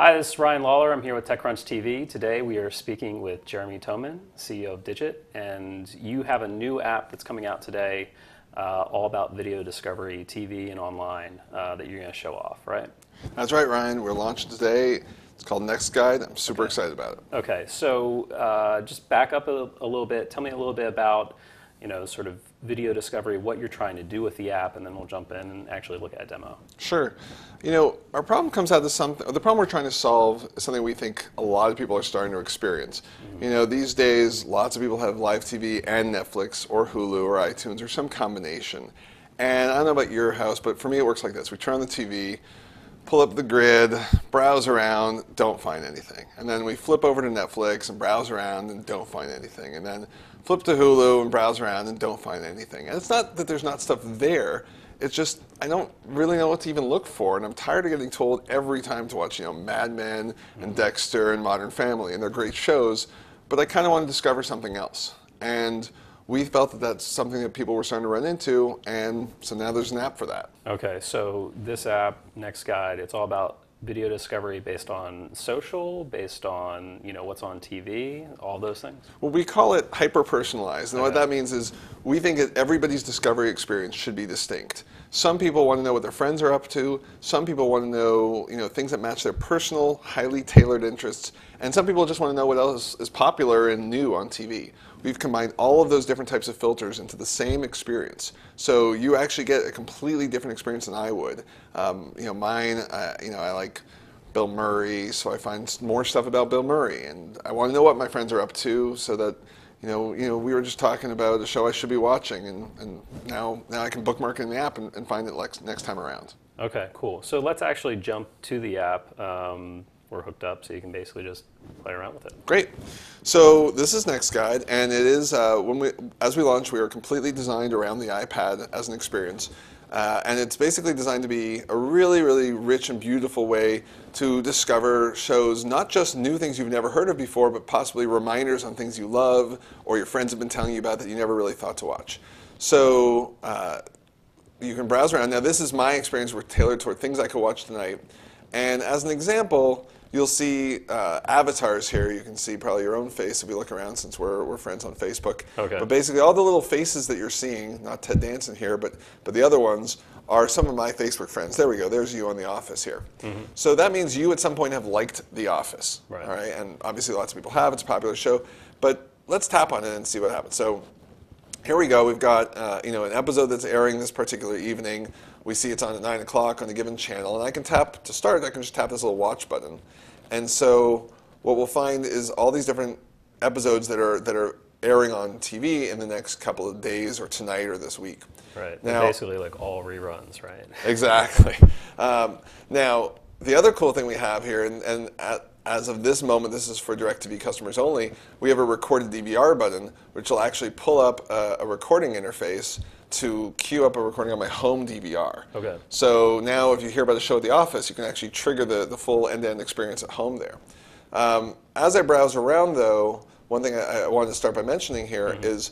Hi, this is Ryan Lawler. I'm here with TechCrunch TV. Today we are speaking with Jeremy Toeman, CEO of Dijit, and you have a new app that's coming out today all about video discovery, TV and online that you're going to show off, right? That's right, Ryan. We're launching today. It's called Next Guide. I'm super excited about it. Okay, so just back up a little bit. Tell me a little bit about, sort of video discovery, what you're trying to do with the app, and then we'll jump in and actually look at a demo. Sure. Our problem comes out of something, the problem we're trying to solve is something we think a lot of people are starting to experience. These days, lots of people have live TV and Netflix or Hulu or iTunes or some combination. And I don't know about your house, but for me it works like this. We turn on the TV, pull up the grid, browse around, don't find anything. And then we flip over to Netflix and browse around and don't find anything. And then flip to Hulu and browse around and don't find anything. And it's not that there's not stuff there. It's just I don't really know what to even look for, and I'm tired of getting told every time to watch, Mad Men and Dexter and Modern Family, and they're great shows, but I kind of want to discover something else. And we felt that that's something that people were starting to run into, and so now there's an app for that. Okay, so this app, Next Guide, it's all about video discovery based on social, based on what's on TV, all those things? Well, we call it hyper-personalized, and what that means is we think that everybody's discovery experience should be distinct. Some people want to know what their friends are up to, some people want to know things that match their personal, highly tailored interests, and some people just want to know what else is popular and new on TV. We've combined all of those different types of filters into the same experience. So you actually get a completely different experience than I would. Mine, I like Bill Murray, so I find more stuff about Bill Murray. And I want to know what my friends are up to so that, we were just talking about a show I should be watching, and now I can bookmark it in the app and find it next time around. Okay, cool. So let's actually jump to the app. We're hooked up, so you can basically just play around with it. Great. So this is Next Guide, and it is as we launched, we were completely designed around the iPad as an experience, and it's basically designed to be a really, really rich and beautiful way to discover shows, not just new things you've never heard of before, but possibly reminders on things you love or your friends have been telling you about that you never really thought to watch. So you can browse around. Now, this is my experience. We're tailored toward things I could watch tonight, and as an example, you'll see avatars here. You can see probably your own face if you look around, since we're friends on Facebook. Okay. But basically all the little faces that you're seeing, not Ted Danson here, but the other ones, are some of my Facebook friends. There we go. There's you on The Office here. Mm-hmm. So that means you at some point have liked The Office. Right. All right? And obviously lots of people have. It's a popular show. But let's tap on it and see what happens. So here we go. We've got an episode that's airing this particular evening. We see it's on at 9 o'clock on a given channel, and I can tap to start. I can just tap this little watch button, and so what we'll find is all these different episodes that are airing on TV in the next couple of days, or tonight, or this week. Right. Now, basically, like all reruns, right? Exactly. Now, the other cool thing we have here, and as of this moment, this is for DirecTV customers only, we have a recorded DVR button, which will actually pull up a recording interface to queue up a recording on my home DVR. Okay. So now if you hear about a show at The Office, you can actually trigger the full end-to-end experience at home there. As I browse around, though, one thing I wanted to start by mentioning here is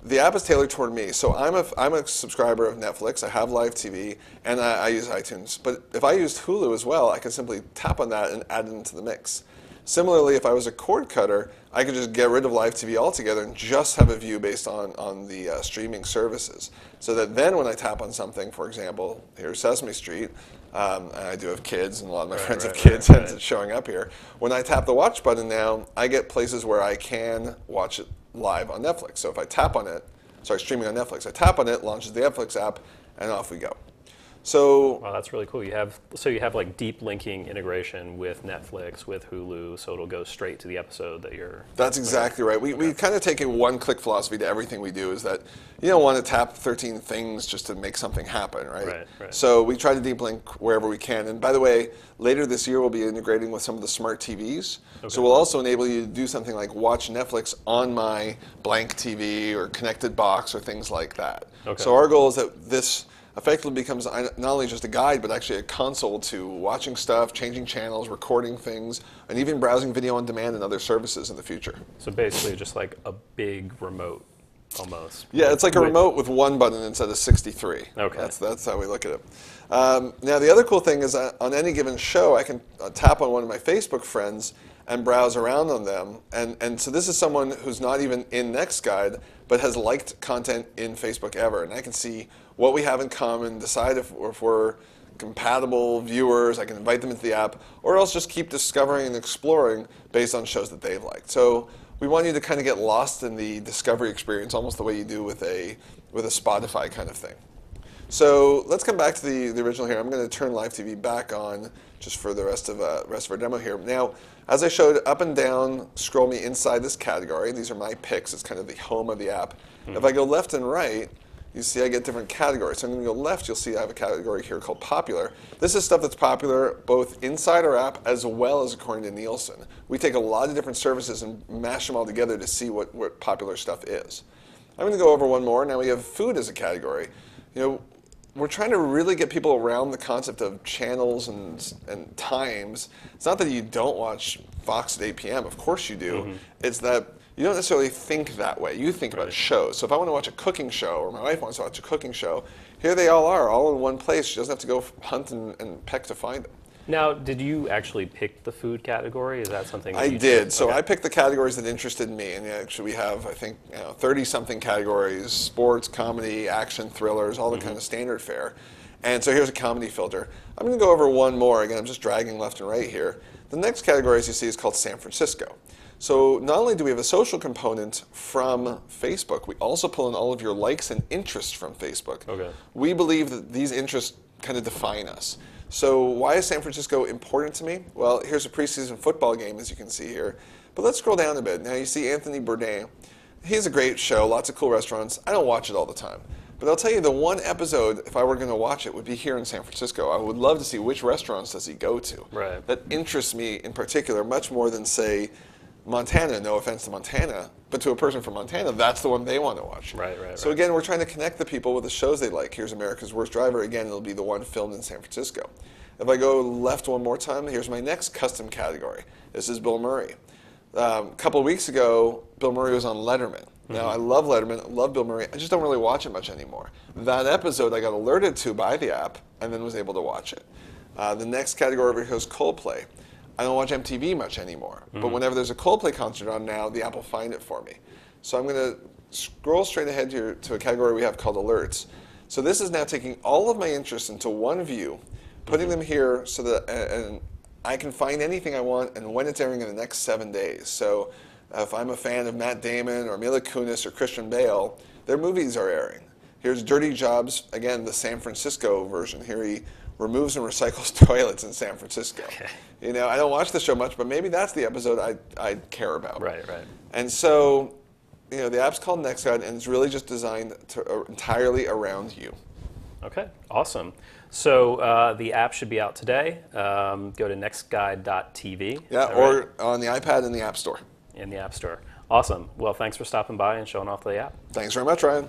the app is tailored toward me. So I'm a subscriber of Netflix, I have live TV, and I use iTunes. But if I used Hulu as well, I could simply tap on that and add it into the mix. Similarly, if I was a cord cutter, I could just get rid of live TV altogether and just have a view based on the streaming services. So that then when I tap on something, for example, here's Sesame Street, and I do have kids, and a lot of my friends have kids, and it's showing up here. When I tap the watch button now, I get places where I can watch it live on Netflix. So if I tap on it, streaming on Netflix, I tap on it, launches the Netflix app, and off we go. So wow, that's really cool. You have like deep linking integration with Netflix, with Hulu, so it'll go straight to the episode that you're. That's exactly right. We kind of take a one-click philosophy to everything we do. Is that you don't want to tap 13 things just to make something happen, right? Right. So we try to deep link wherever we can. And by the way, later this year we'll be integrating with some of the smart TVs. Okay. So we'll also enable you to do something like watch Netflix on my blank TV or connected box or things like that. Okay. So our goal is that this effectively becomes not only just a guide, but actually a console to watching stuff, changing channels, recording things, and even browsing video on demand and other services in the future. So basically just like a big remote almost. Yeah, it's like a remote with one button instead of 63. Okay. That's how we look at it. Now, the other cool thing is on any given show, I can tap on one of my Facebook friends and browse around on them. And so this is someone who's not even in NextGuide, but has liked content in Facebook ever. And I can see what we have in common, decide if we're compatible viewers. I can invite them into the app, or else just keep discovering and exploring based on shows that they've liked. So we want you to kind of get lost in the discovery experience, almost the way you do with a Spotify kind of thing. So let's come back to the original here. I'm going to turn live TV back on just for the rest of our demo here. Now, as I showed, up and down, scroll me inside this category. These are my picks. It's kind of the home of the app. If I go left and right, you see I get different categories. So I'm going to go left, you'll see I have a category here called popular. This is stuff that's popular both inside our app as well as according to Nielsen. We take a lot of different services and mash them all together to see what popular stuff is. I'm going to go over one more. Now we have food as a category. You know, we're trying to really get people around the concept of channels and times. It's not that you don't watch Fox at 8 p.m. Of course you do. It's that you don't necessarily think that way. You think about shows. So if I want to watch a cooking show, or my wife wants to watch a cooking show, here they all are, all in one place. She doesn't have to go hunt and peck to find them. Now, did you actually pick the food category? Is that something that I you did. did? So Okay. I picked the categories that interested me, and actually we have, I think, 30-something categories: sports, comedy, action, thrillers, all the kind of standard fare. And so here's a comedy filter. I'm going to go over one more. Again, I'm just dragging left and right here. The next category, as you see, is called San Francisco. So not only do we have a social component from Facebook, we also pull in all of your likes and interests from Facebook. Okay. We believe that these interests kind of define us. So why is San Francisco important to me? Well, here's a preseason football game, as you can see here. But let's scroll down a bit. Now you see Anthony Bourdain. He has a great show, lots of cool restaurants. I don't watch it all the time. But I'll tell you, the one episode, if I were going to watch it, would be here in San Francisco. I would love to see which restaurants does he go to. Right. That interests me in particular much more than, say, Montana. No offense to Montana, but to a person from Montana, that's the one they want to watch. Right. So again, we're trying to connect the people with the shows they like. Here's America's Worst Driver. Again, it'll be the one filmed in San Francisco. If I go left one more time, here's my next custom category. This is Bill Murray. A couple of weeks ago, Bill Murray was on Letterman. Now, I love Letterman, I love Bill Murray. I just don't really watch it much anymore. That episode I got alerted to by the app and then was able to watch it. The next category over here is Coldplay. I don't watch MTV much anymore, but whenever there's a Coldplay concert on now, the app will find it for me. So I'm going to scroll straight ahead here to a category we have called Alerts. So this is now taking all of my interests into one view, putting them here so that and I can find anything I want and when it's airing in the next 7 days. So if I'm a fan of Matt Damon or Mila Kunis or Christian Bale, their movies are airing. Here's Dirty Jobs, again, the San Francisco version. Here he removes and recycles toilets in San Francisco. Okay. You know, I don't watch the show much, but maybe that's the episode I care about. Right. And so, you know, the app's called NextGuide, and it's really just designed entirely around you. Okay, awesome. So the app should be out today. Go to nextguide.tv. Yeah, or on the iPad in the App Store. In the App Store. Awesome. Well, thanks for stopping by and showing off the app. Thanks very much, Ryan.